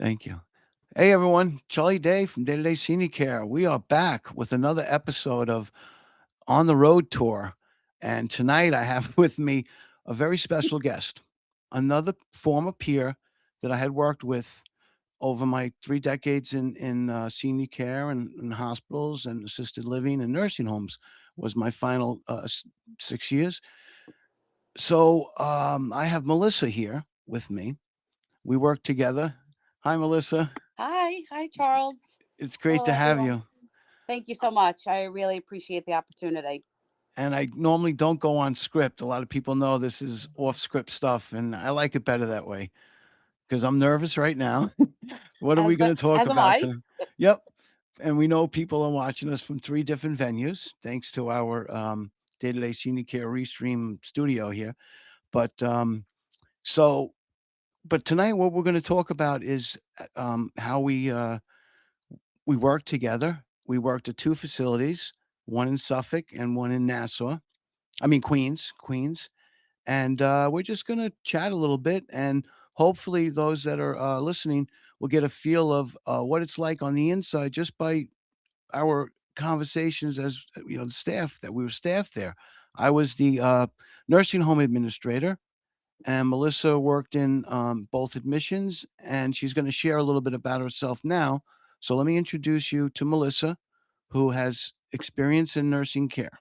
Thank you. Hey, everyone. Charlie Day from Day to Day Senior Care. We are back with another episode of On the Road Tour. And tonight I have with me a very special guest, another former peer that I had worked with over my 3 decades in senior care and in hospitals and assisted living and nursing homes was my final 6 years. So I have Melissa here with me. We work together. Hi, Melissa. Hi, It's, Charles. it's great Hello, to have everyone. you. Thank you so much. I really appreciate the opportunity. And I normally don't go on script. A lot of people know this is off script stuff, and I like it better that way because I'm nervous right now. What are we going to talk As am about I. today? Yep. And we know people are watching us from 3 different venues, thanks to our Day to Day Senior Care Restream studio here. But so, but tonight, what we're going to talk about is how we work together. We worked at two facilities, one in Suffolk and one in Nassau. I mean Queens, and we're just going to chat a little bit, and hopefully those that are listening will get a feel of what it's like on the inside just by our conversations as the staff that we were staff there. I was the nursing home administrator, and Melissa worked in both admissions, and she's going to share a little bit about herself now. So let me introduce you to Melissa, who has experience in nursing care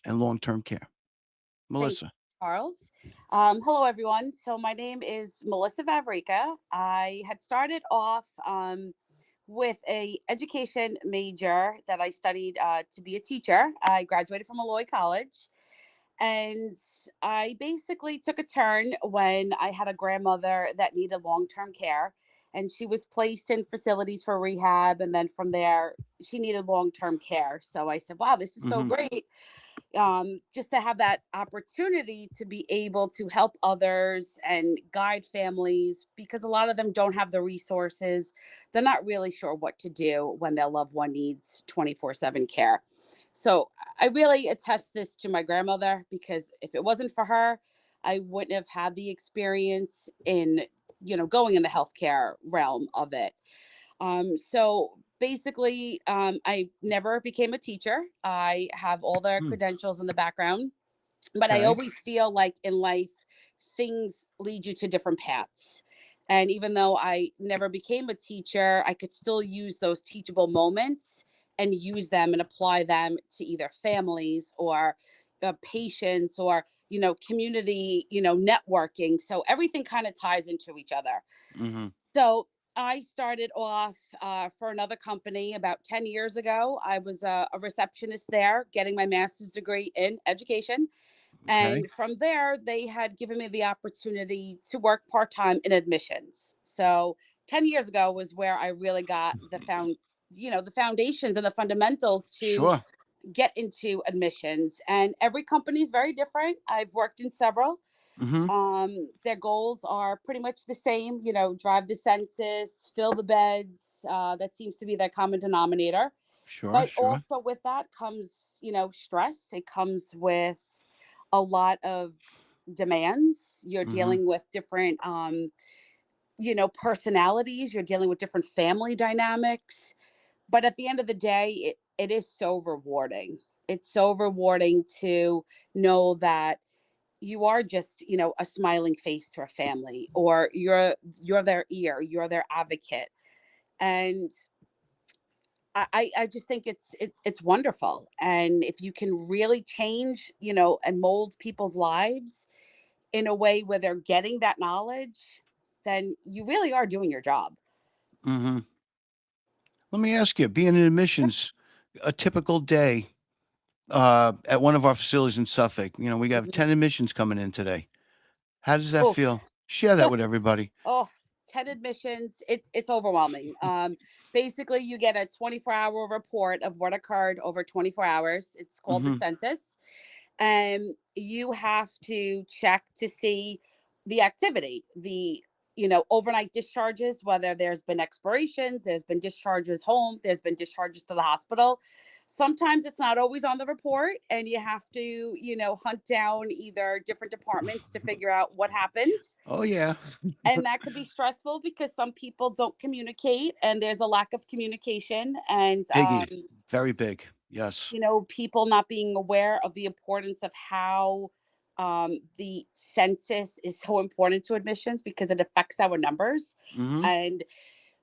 and long term care. Thank Melissa. you, Charles. Hello, everyone. So my name is Melissa Vavrica. I had started off with a education major that I studied to be a teacher. I graduated from Malloy College. And I basically took a turn when I had a grandmother that needed long term care. And she was placed in facilities for rehab. And then from there, she needed long term care. So I said, wow, this is so Hmm. great. Just to have that opportunity to be able to help others and guide families because a lot of them don't have the resources. They're not really sure what to do when their loved one needs 24/7 care. So I really attest this to my grandmother because if it wasn't for her, I wouldn't have had the experience in, going in the healthcare realm of it. So basically, I never became a teacher. I have all the credentials in the background, but I Okay. always feel like in life, things lead you to different paths. And even though I never became a teacher, I could still use those teachable moments and use them and apply them to either families or patients or community networking. So everything kind of ties into each other. Hmm. So I started off for another company about 10 years ago. I was a receptionist there, getting my master's degree in education. Okay. And from there, they had given me the opportunity to work part time in admissions. So 10 years ago was where I really got the foundations and the fundamentals to Sure. get into admissions. And every company is very different. I've worked in several. Hmm. Their goals are pretty much the same, drive the census, fill the beds. That seems to be their common denominator. Sure. But Sure. also with that comes, stress. It comes with a lot of demands. You're Hmm. dealing with different, personalities. You're dealing with different family dynamics. But at the end of the day, it is so rewarding. It's so rewarding to know that you are just a smiling face to a family, or you're their ear, you're their advocate. And I just think it's wonderful. And if you can really change and mold people's lives in a way where they're getting that knowledge, then you really are doing your job. Hmm. Let me ask you, being in admissions, a typical day at one of our facilities in Suffolk, we have Mhm. 10 admissions coming in today. How does that Oof. feel? Share that with everybody. Oh, 10 admissions, it's overwhelming. Basically you get a 24-hour report of what occurred over 24 hours. It's called the Hmm. census. And you have to check to see the activity, the overnight discharges, whether there's been expirations, there's been discharges home, there's been discharges to the hospital. Sometimes it's not always on the report, and you have to, hunt down either different departments to figure out what happened. Oh, yeah. And that could be stressful because some people don't communicate, and there's a lack of communication, and Biggie. Very big. Yes. people not being aware of the importance of how the census is so important to admissions because it affects our numbers. Mhm. And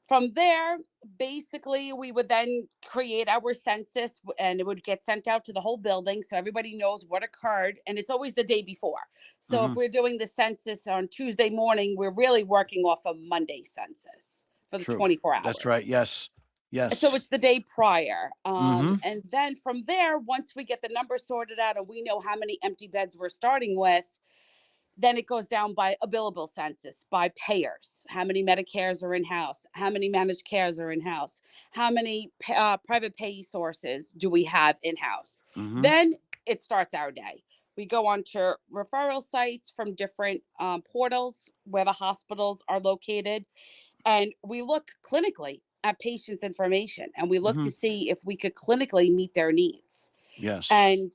from there, basically, we would then create our census and it would get sent out to the whole building so everybody knows what occurred. And it's always the day before. So if Mhm. we're doing the census on Tuesday morning, we're really working off a Monday census for the True. 24 That's right. hours. Yes. So Yes. it's the day prior. Mhm. And then from there, once we get the number sorted out and we know how many empty beds we're starting with, then it goes down by a billable census, by payers. How many Medicares are in house? How many managed cares are in house? How many private pay sources do we have in house? Mhm. Then it starts our day. We go on to referral sites from different portals where the hospitals are located, and we look clinically at patients' information and we look to Mhm. see if we could clinically meet their needs. Yes. And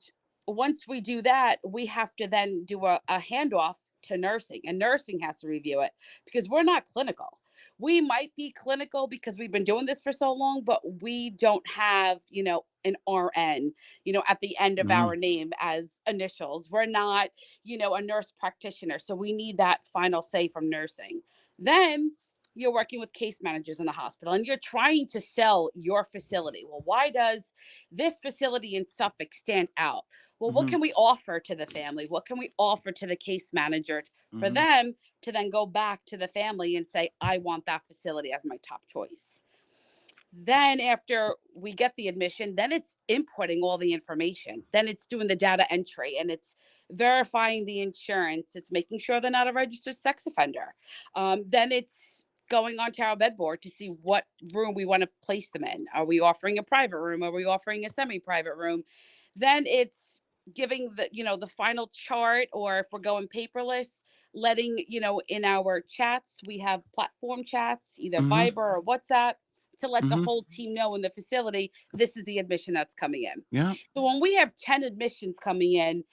once we do that, we have to then do a handoff to nursing, and nursing has to review it because we're not clinical. We might be clinical because we've been doing this for so long, but we don't have, an RN, at the end of Mhm. our name as initials. We're not, a nurse practitioner. So we need that final say from nursing. Then you're working with case managers in the hospital and you're trying to sell your facility. Well, why does this facility in Suffolk stand out? Well, what Mhm. can we offer to the family? What can we offer to the case manager for Mhm. them to then go back to the family and say, I want that facility as my top choice? Then after we get the admission, then it's inputting all the information. Then it's doing the data entry and it's verifying the insurance. It's making sure they're not a registered sex offender. Then it's going onto our bed board to see what room we want to place them in. Are we offering a private room? Are we offering a semi-private room? Then it's giving the final chart, or if we're going paperless, letting in our chats, we have platform chats, either Mhm. Viber or WhatsApp, to let the Mhm. whole team know in the facility this is the admission that's coming in. Yeah. So when we have 10 admissions coming in,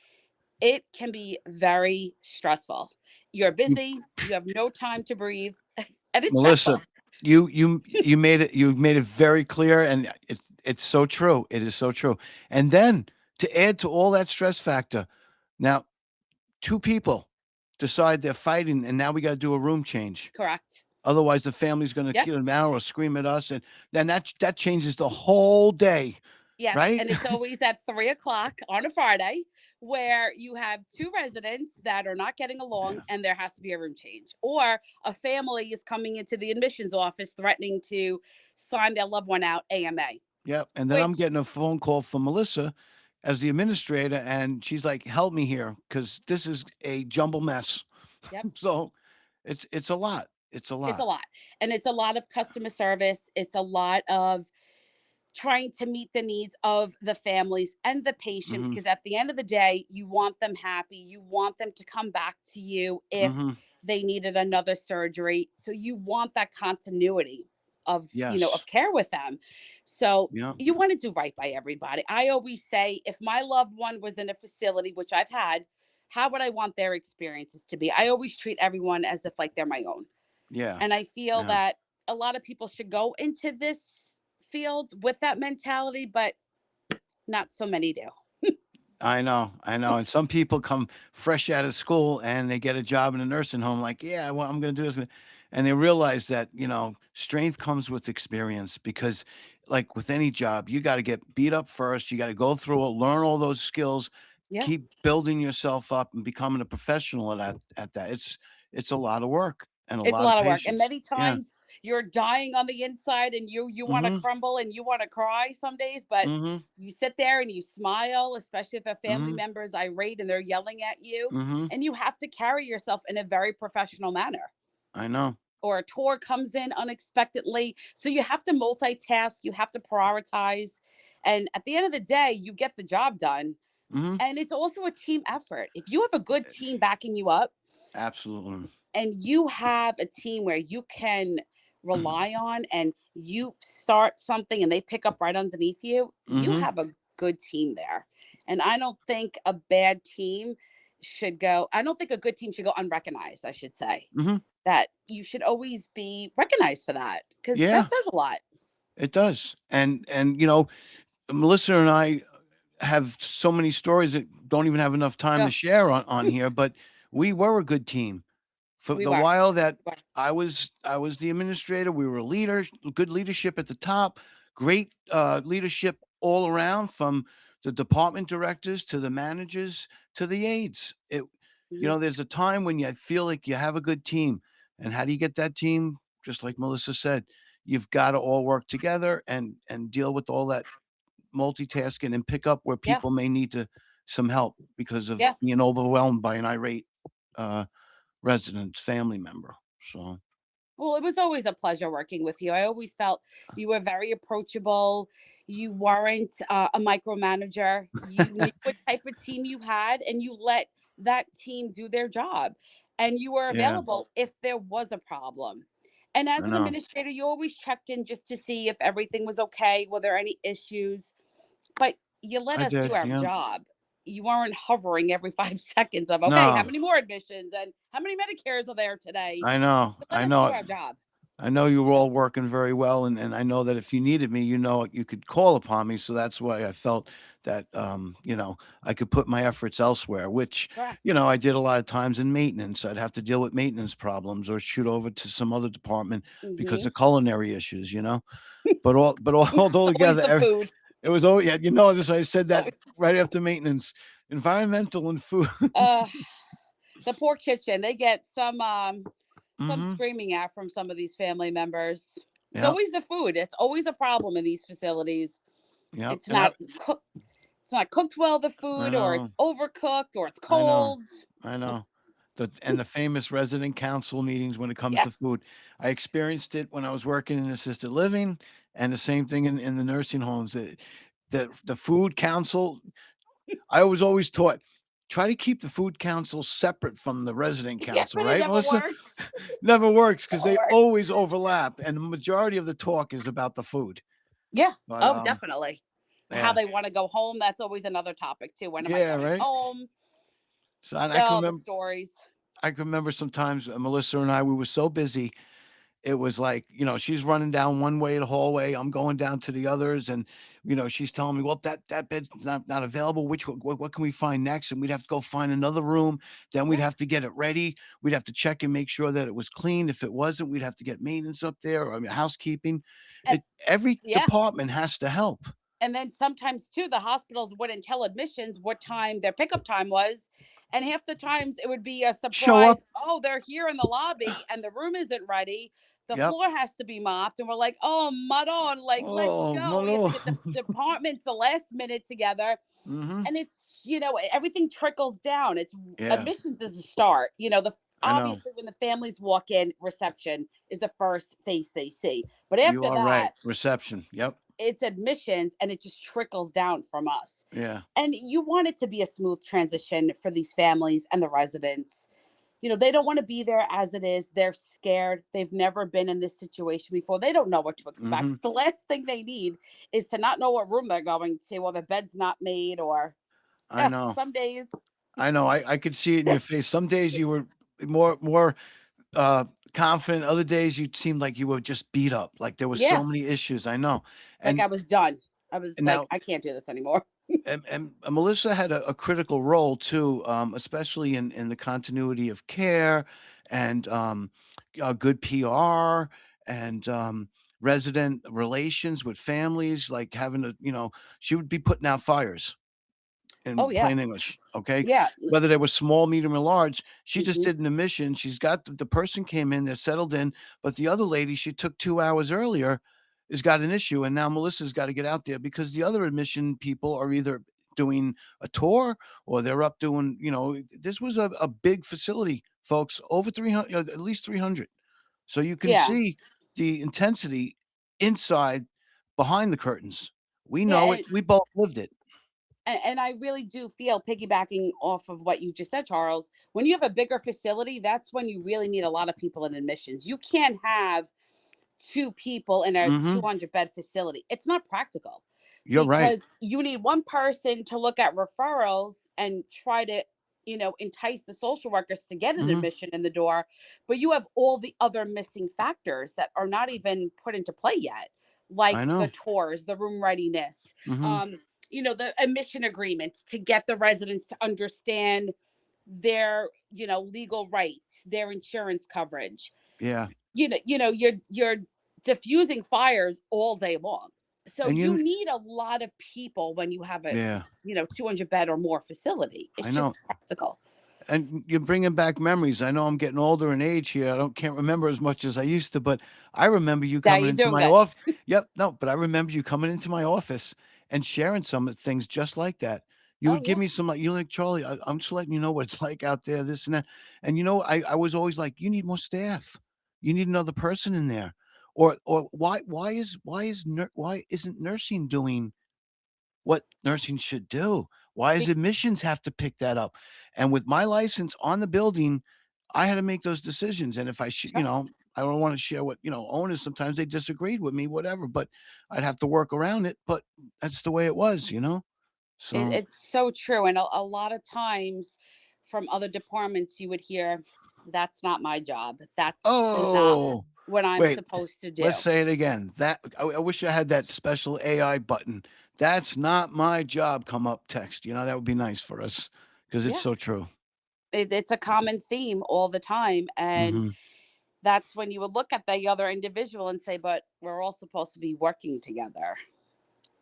it can be very stressful. You're You busy, you have no time to breathe, and it's Melissa, stressful. you made it very clear, and it's so true. It is so true. And then to add to all that stress factor, now 2 people decide they're fighting, and now we gotta do a room change. Correct. Otherwise, the family's gonna Yep. kill them out or scream at us, and then that changes the whole day, Yes, right? and it's always at 3 o'clock on a Friday where you have two residents that are not getting along Yeah. and there has to be a room change. Or a family is coming into the admissions office threatening to sign their loved one out AMA, Yep, and then I'm which, getting a phone call from Melissa as the administrator, and she's like, "Help me here because this is a jumble mess." yep, So, it's a lot. It's a it's a lot. lot. And it's a lot of customer service. It's a lot of trying to meet the needs of the families and the patient, Mhm. because at the end of the day you want them happy, you want them to come back to you if Mhm. they needed another surgery, so you want that continuity of Yes. of care with them. So Yeah. you want to do right by everybody. I always say, if my loved one was in a facility, which I've had, how would I want their experiences to be? I always treat everyone as if like they're my own, Yeah. and I feel Yeah. that a lot of people should go into this field with that mentality, but not so many do. I know, and some people come fresh out of school and they get a job in a nursing home like, "Yeah, well, I'm gonna do this," and they realize that, strength comes with experience because, like with any job, you gotta get beat up first, you gotta go through it, learn all those skills, Yeah, keep building yourself up and becoming a professional at that. It's a lot of work and a it's a lot of lot of work, and patience. many Yeah. times you're dying on the inside, and you want to Mhm. crumble and you want to cry some days, but Mhm. you sit there and you smile, especially if a family Mhm. member is irate and they're yelling at you, Mhm. and you have to carry yourself in a very professional manner. I know. Or a tour comes in unexpectedly, so you have to multitask, you have to prioritize, and at the end of the day you get the job done. Mhm. And it's also a team effort. If you have a good team backing you up, Absolutely. and you have a team where you can rely on, and you start something and they pick up right underneath you, you Mhm. have a good team there. And I don't think a bad team should go, I don't think a good team should go unrecognized, I should say. Mhm. That you should always be recognized for that, because that Yeah, says a lot. it does. And Melissa and I have so many stories that don't even have enough time to Yeah, share on here, but we were a good team. For we the were. while that We were. I was the administrator, we were leaders, good leadership at the top, great, leadership all around from the department directors to the managers to the aides. Mhm. There's a time when you feel like you have a good team, and how do you get that team? Just like Melissa said, you've gotta all work together and deal with all that multitasking and pick up where people Yes. may need to some help because of Yes. being overwhelmed by an irate, uh, resident, family member, so Well, it was always a pleasure working with you. I always felt you were very approachable. You weren't a micromanager. You knew what type of team you had, and you let that team do their job. And you were yeah, available if there was a problem. And as I an know. administrator, you always checked in just to see if everything was okay. Were there any issues? But you let I us do did, our yeah. job. You weren't hovering every 5 seconds of, okay, how No, many more admissions and how many Medicares are there today? I know, You let I us do know. our job. I know you were all working very well, and I know that if you needed me, you could call upon me, so that's why I felt that, I could put my efforts elsewhere, which, Correct. I did a lot of times in maintenance. I'd have to deal with maintenance problems or shoot over to some other department because Mhm. of culinary issues. But all Always together, the food. it was all, yeah, this, I said It's that always right after maintenance, environmental and food. uh, the poor kitchen. They get some Mhm. screaming at from some of these family members. It's Yep, always the food. It's always a problem in these facilities. yep, It's and I not cooked. It's not cooked well, the I food, or it's know, overcooked, or it's I know, cold. I know. The famous resident council meetings when it comes to Yes. food. I experienced it when I was working in assisted living, and the same thing in the nursing homes. The food council, I was always taught, try to keep the food council separate from the resident Yeah, council, but it right, never Melissa? works. Never works because Never they works. always overlap, and the majority of the talk is about the food. Yeah. But, Oh, definitely. How yeah. they want to go home. That's always another topic too. When am I Yeah, going right? home? So, and I can Oh, the remember stories. sometimes, Melissa and I, we were so busy. It was like, she's running down one way the hallway, I'm going down to the others, and, she's telling me, "Well, that bed's not available. Which what can we find next?" And we'd have to go find another room. Then we'd Yeah. have to get it ready. We'd have to check and make sure that it was clean. If it wasn't, we'd have to get maintenance up there, or, I mean, housekeeping. And, Every yeah. department has to help. And then sometimes too, the hospitals wouldn't tell admissions what time their pickup time was. And half the times it would be a Show surprise. up. Oh, they're here in the lobby and the room isn't ready. The Yep. floor has to be mopped. And we're like, oh, mud on, like, let's Oh, go. We have to no. get the departments the last minute together. Mhm. And it's, everything trickles down. It's Yeah, admissions is a start. The I know. obviously when the families walk in, reception is the first face they see. But You after are right. that, Reception. Yep. it's admissions and it just trickles down from us. Yeah. And you want it to be a smooth transition for these families and the residents. They don't want to be there as it is. They're scared. They've never been in this situation before. They don't know what to expect. Mhm. The last thing they need is to not know what room they're going to, or the bed's not made, or I know. some days. I know. I could see it in your face. Some days you were more, uh, confident. Other days you seemed like you were just beat up, like there was Yeah, so many issues. I know. like And I was done. I was and like, now I can't do this anymore. and Melissa had a critical role too, especially in the continuity of care and, good PR and, resident relations with families, like having to, she would be putting out fires. Oh In yeah. plain English, okay? Yeah. Whether they were small, medium, or large, she just Hmm. did an admission. She's got the person came in, they're settled in, but the other lady she took 2 hours earlier has got an issue, and now Melissa's gotta get out there because the other admission people are either doing a tour or they're up doing, this was a big facility, folks, over 300, at least 300. So you can Yeah. see the intensity inside behind the curtains. We know Yeah. it. We both lived it. And I really do feel, piggybacking off of what you just said, Charles, when you have a bigger facility, that's when you really need a lot of people in admissions. You can't have two people in a Mhm. 200-bed facility. It's not practical You're right. because you need one person to look at referrals and try to, entice the social workers to get an Mhm. admission in the door, but you have all the other missing factors that are not even put into play yet, like I the know. tours, the room readiness, Mhm. um, the admission agreements to get the residents to understand their, legal rights, their insurance coverage. Yeah. You're diffusing fires all day long. So And you you need a lot of people when you have a, yeah, 200 bed or more facility. It's I know. just practical. And you're bringing back memories. I know I'm getting older in age here. I don't can't remember as much as I used to, but I remember you Now coming you're into doing my good. office. Yep, no, but I remember you coming into my office and sharing some of things just like that. You Oh would give yeah. me some like you're like Charlie. I'm just letting you know what it's like out there, this and that. And I was always like, you need more staff. You need another person in there. Or why isn't nursing doing what nursing should do? Why does Be- admissions have to pick that up? And with my license on the building, I had to make those decisions. And if I should, sure. I don't want to share what, owners sometimes they disagreed with me, whatever, but I'd have to work around it. But that's the way it was. So, It's so true. And a lot of times from other departments, you would hear, that's not my job. That's not oh, what I'm wait, supposed to let's do. say it again. I wish I had that special AI button. That's not my job. Come up text. That would be nice for us because it's Yeah. so true. It's a common theme all the time. And Hmm. that's when you would look at the other individual and say, but we're all supposed to be working together.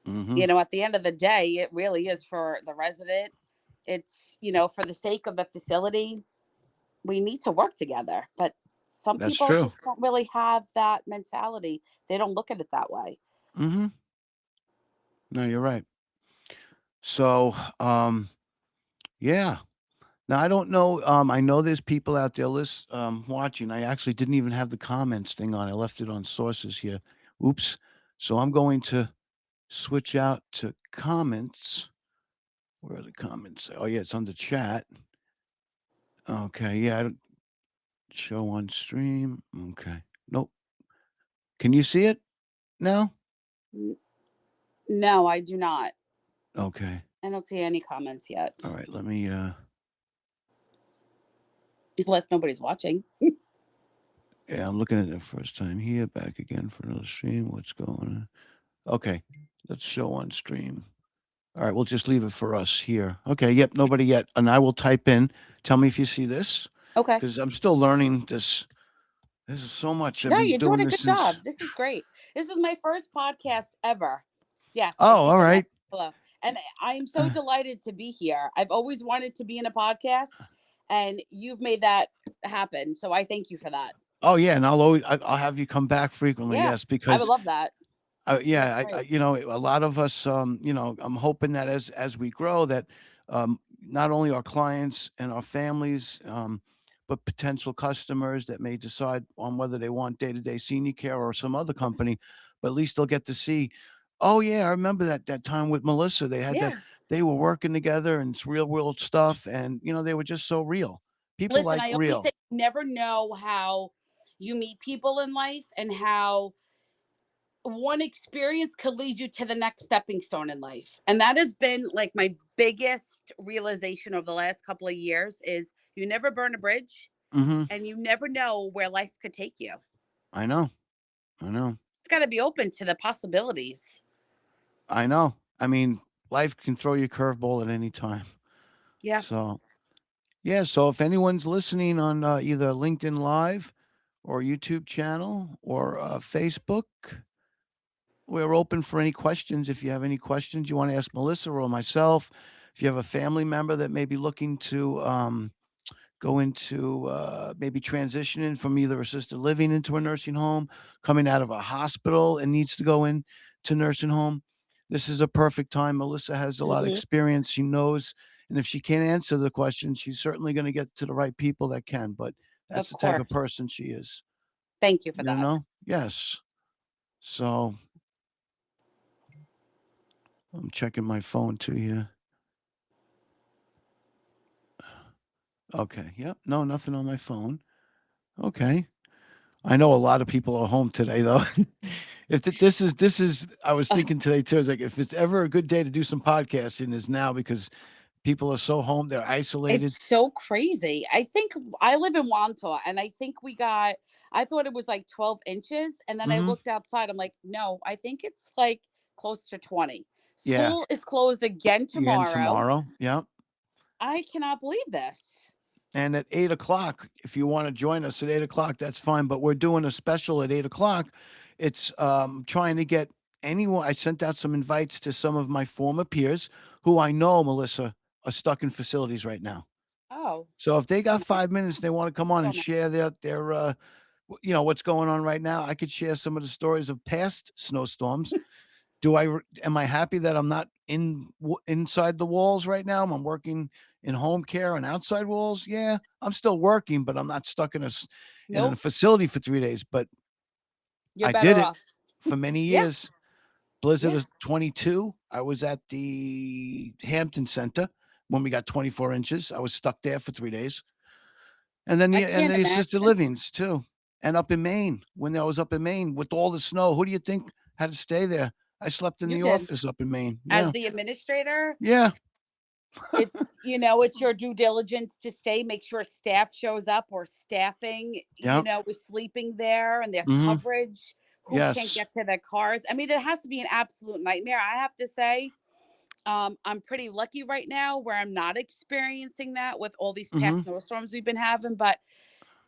Hmm. At the end of the day, it really is for the resident. It's, for the sake of the facility, we need to work together. But some That's people true. just don't really have that mentality. They don't look at it that way. Hmm. No, you're right. So, yeah. Now I don't know. I know there's people out there watching. I actually didn't even have the comments thing on. I left it on sources here. Oops. So I'm going to switch out to comments. Where are the comments? Oh yeah, it's on the chat. Okay. Yeah. I don't show on stream. Okay. Nope. Can you see it now? N- No, I do not. Okay. I don't see any comments yet, All right. Let me. unless nobody's watching. Yeah, I'm looking at it the first time here. Back again for another stream. What's going on? Okay. Let's show on stream. All right, we'll just leave it for us here. Okay, yep, nobody yet. And I will type in. Tell me if you see this, Okay. because I'm still learning this. This is so much. I've No, been you're doing doing a this good since. job. This is great. This is my first podcast ever. Yes, I Oh, see all your like. right. Hello. And I'm so delighted to be here. I've always wanted to be in a podcast, and you've made that happen. So I thank you for that. Oh yeah, and I'll have you come back frequently. Yeah, Yes, I would because love that. Yeah, That's great. a lot of us, I'm hoping that as we grow, that not only our clients and our families, but potential customers that may decide on whether they want day-to-day senior care or some other Yes. company, but at least they'll get to see, oh yeah, I remember that time with Melissa. Yeah. They were working together and it's real world stuff, and they were just so real. People Listen, like I always say real. you never know how you meet people in life and how one experience could lead you to the next stepping stone in life. And that has been like my biggest realization over the last couple of years is you never burn a bridge Hmm. and you never know where life could take you. I know. I know. It's got to be open to the possibilities. I know. I mean, life can throw you a curveball at any time. Yeah. So, yeah. So, if anyone's listening on either LinkedIn Live or YouTube channel or Facebook, we're open for any questions. If you have any questions you want to ask Melissa or myself, if you have a family member that may be looking to go into maybe transitioning from either assisted living into a nursing home, coming out of a hospital and needs to go in to nursing home. This is a perfect time. Melissa has a lot of Hmm. experience. She knows, and if she can't answer the question, she's certainly going to get to the right people that can. But that's Of the type of course. person she is. Thank you for that. Yes. So I'm checking my phone too here. Okay. Yep. No, nothing on my phone. Okay. I know a lot of people are home today, though. If this is, I was Uh, thinking today too. I was like, if it's ever a good day to do some podcasting, is now because people are so home, they're isolated. it's so crazy. I think I live in Wantagh, and I think I thought it was like 12 inches. And then I Hmm. looked outside. I'm like, no, I think it's like close to 20. Yeah, School is closed again again tomorrow. tomorrow. Yeah. I cannot believe this. And at 8 o'clock, if you want to join us at 8 o'clock, that's fine. But we're doing a special at 8 o'clock. It's trying to get anyone. I sent out some invites to some of my former peers who I know, Melissa, are stuck in facilities right now. Oh, So if they so got 5 minutes, they want to come on so and nice. share their what's going on right now. I could share some of the stories of past snowstorms. Am I happy that I'm not inside the walls right now? I'm working in home care and outside walls. Yeah, I'm still working, but I'm not stuck in a Nope, facility for 3 days. But you're I did better it off. for many Yeah, years. Blizzard yeah. of 22. I was at the Hampton Center when we got 24 inches. I was stuck there for 3 days. I And can't then the assisted imagine. livings too. And up in Maine, when I was up in Maine with all the snow, who do you think had to stay there? I slept in You the did. office up in Maine. As Yeah. the administrator, Yeah. it's your due diligence to stay, make sure staff shows up or staffing, Yeah. is sleeping there and there's Mhm. coverage, who can't Yes. get to their cars. I mean, it has to be an absolute nightmare. I have to say, I'm pretty lucky right now where I'm not experiencing that with all these past Mhm. snowstorms we've been having. But,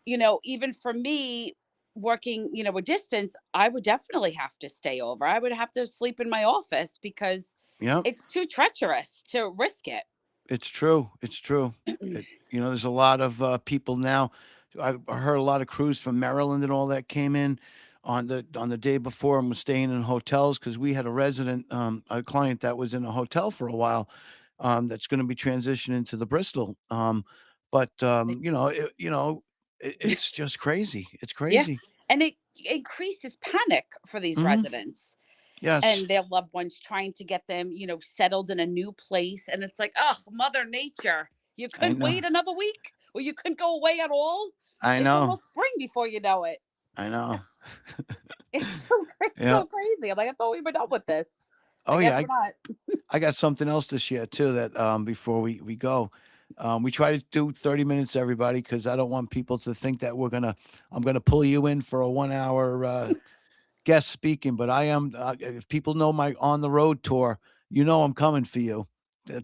even for me, working, a distance, I would definitely have to stay over. I would have to sleep in my office because Yep. it's too treacherous to risk it. It's true. It's true. There's a lot of people now. I heard a lot of crews from Maryland and all that came in on the day before and was staying in hotels because we had a resident, a client that was in a hotel for a while, that's going to be transitioning to the Bristol. But it's just crazy. It's Yeah. crazy. And it increases panic for these Hmm. residents Yes, and their loved ones, trying to get them, settled in a new place. And it's like, oh, Mother Nature, you I couldn't know. wait another week, or you couldn't go away at all. I It's know. almost spring before you know it. I know. It's Yeah. so crazy. I'm like, I thought we were done with this. I Oh guess yeah. we're not. I got something else to share too that before we go. We try to do 30 minutes, everybody, because I don't want people to think that I'm gonna pull you in for a 1 hour guest speaking. But I am. If people know my on the road tour, I'm coming for you.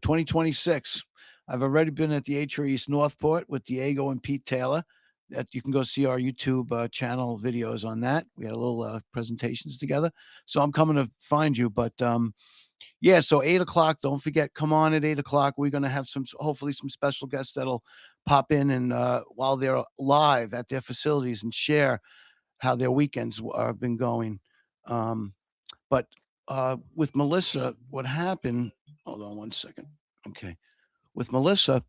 2026. I've already been at the Atria East Northport with Diego and Pete Taylor. That you can go see our YouTube channel videos on that. We had a little presentations together. So I'm coming to find you, but yeah, so 8 o'clock. Don't forget, come on at 8 o'clock. We're gonna have hopefully some special guests that'll pop in and while they're live at their facilities and share how their weekends have been going. Um, but with Melissa, what happened? Hold on one second. Okay, with Melissa,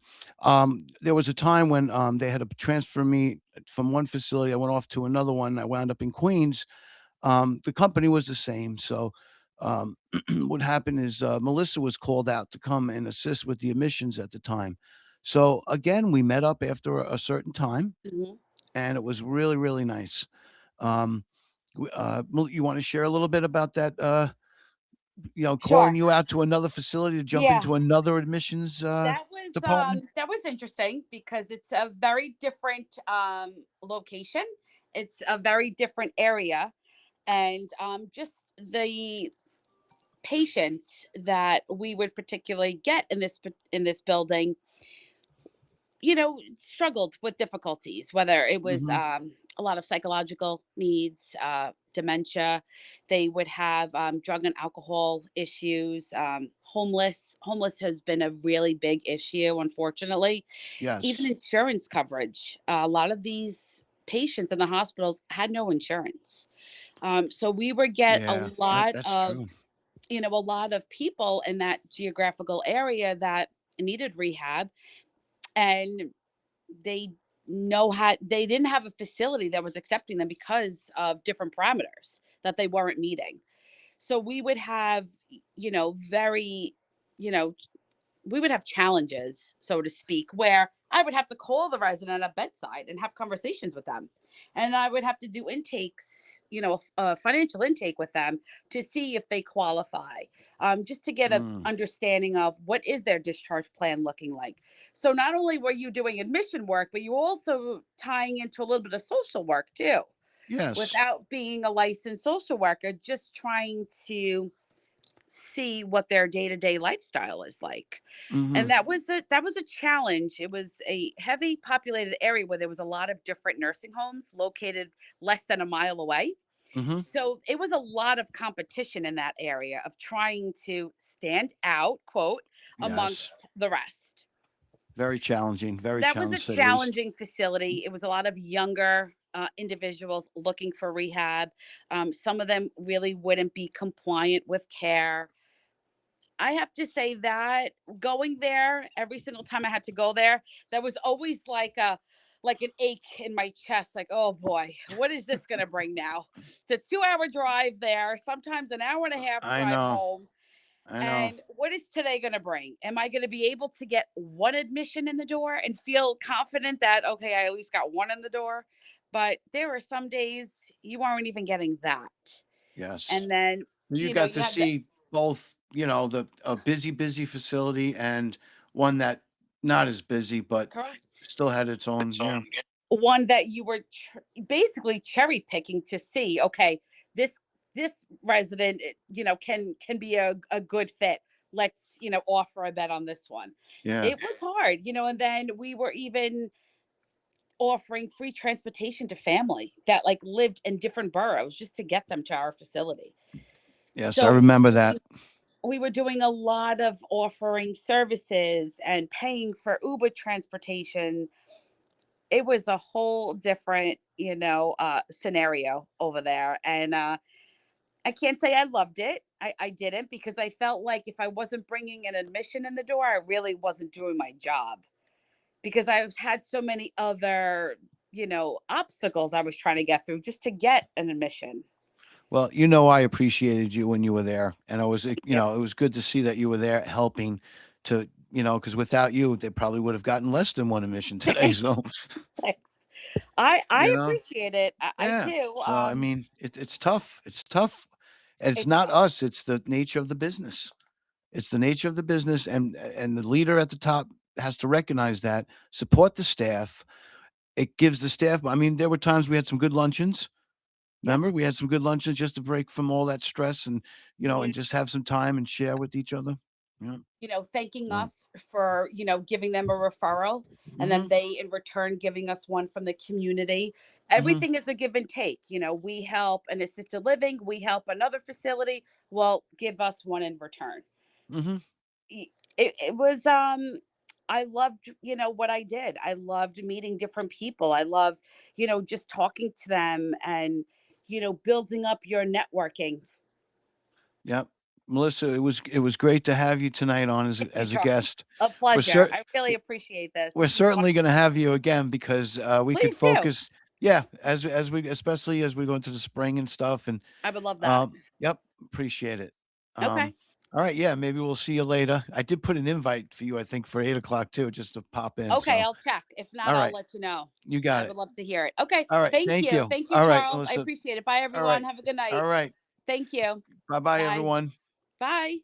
there was a time when they had to transfer me from one facility. I went off to another one. I wound up in Queens. The company was the same. So, what happened is Melissa was called out to come and assist with the admissions at the time. So, again, we met up after a certain time, Mhm. and it was really, really nice. Um, you want to share a little bit about that? Calling Sure. you out to another facility to jump Yeah. into another admissions department. That was interesting because it's a very different location. It's a very different area, and just the patients that we would particularly get in this building, struggled with difficulties, whether it was Hmm. a lot of psychological needs, dementia. They would have drug and alcohol issues. Homeless has been a really big issue, unfortunately. Even Yes. insurance coverage. A lot of these patients in the hospitals had no insurance. So we would get Yeah, that's true. a lot of people in that geographical area that needed rehab, and they they didn't have a facility that was accepting them because of different parameters that they weren't meeting. So we would have, very, you know, we would have challenges, so to speak, where I would have to call the resident at bedside and have conversations with them. and I would have to do intakes, a financial intake with them to see if they qualify, just to get a Mm. understanding of what is their discharge plan looking like. So not only were you doing admission work, but you were also tying into a little bit of social work too, Yes. without being a licensed social worker, just trying to see what their day-to-day lifestyle is like. And Mhm. that was a challenge. It was a heavy populated area where there was a lot of different nursing homes located less than a mile away. Mhm. So it was a lot of competition in that area of trying to stand out, quote, Yes. amongst the rest. Very challenging, very That was challenging a to say the least. challenging facility. It was a lot of younger individuals looking for rehab. Some of them really wouldn't be compliant with care. I have to say that going there every single time I had to go there, there was always like an ache in my chest, like, oh boy, what is this gonna bring now? It's a 2 hour drive there, sometimes an hour and a half I drive know. home. I know. And what is today gonna bring? Am I gonna be able to get one admission in the door and feel confident that okay, I at least got one in the door? But there were some days you weren't even getting that. Yes. And then, You got you to have the see both, the a busy, busy facility and one that not as busy, but correct. still had its own, Its own, yeah. yeah. One that you were basically cherry picking to see, okay, this resident, can be a good fit. Let's, offer a bet on this one. Yeah. It was hard, and then we were even offering free transportation to family that like lived in different boroughs just to get them to our facility. Yes, I So we were remember that. doing we were doing a lot of offering services and paying for Uber transportation. It was a whole different, scenario over there. And I can't say I loved it. I didn't, because I felt like if I wasn't bringing an admission in the door, I really wasn't doing my job, because I've had so many other, obstacles I was trying to get through just to get an admission. Well, I appreciated you when you were there, and Yeah. it was good to see that you were there helping to, because without you, they probably would have gotten less than one admission today. Thanks. So, Thanks. I you know, appreciate it. I yeah. do. So, I mean, it's tough. It's tough. And it's It's not tough. us. It's the nature of the business. It's the nature of the business, and the leader at the top has to recognize that, support the staff. It gives the staff. I mean, there were times we had some good luncheons. Yep. Remember, we had some good lunches just to break from all that stress and You and just have some time and share with each other. Yeah. thanking So, us for, giving them a referral, and then mhm, they in return giving us one from the community. mhm, Everything is a give and take. We help an assisted living, we help another facility. Well, give us one in return. mhm. It was I loved, what I did. I loved meeting different people. I loved, just talking to them and, building up your networking. Yep. Melissa, it was great to have you tonight on as Thank you, a Charles. guest. A We're pleasure. cer I really appreciate this. we're This was certainly wonderful. gonna have you again because, we could Please do. focus, yeah, as we especially as we go into the spring and stuff, and, I would love that. yep, appreciate it. Okay. All right, yeah, maybe we'll see you later. I did put an invite for you, I think, for 8 o'clock too, just to pop in, Okay, so, I'll check. If not, all I'll right, let you know. you I got would it. love to hear it. Okay. All right, Thank thank you. you. Thank you, All right, Charles. I Melissa. appreciate it. Bye, All everyone. right. Have a good All night. right. Thank you. Bye-bye, Bye. everyone. Bye.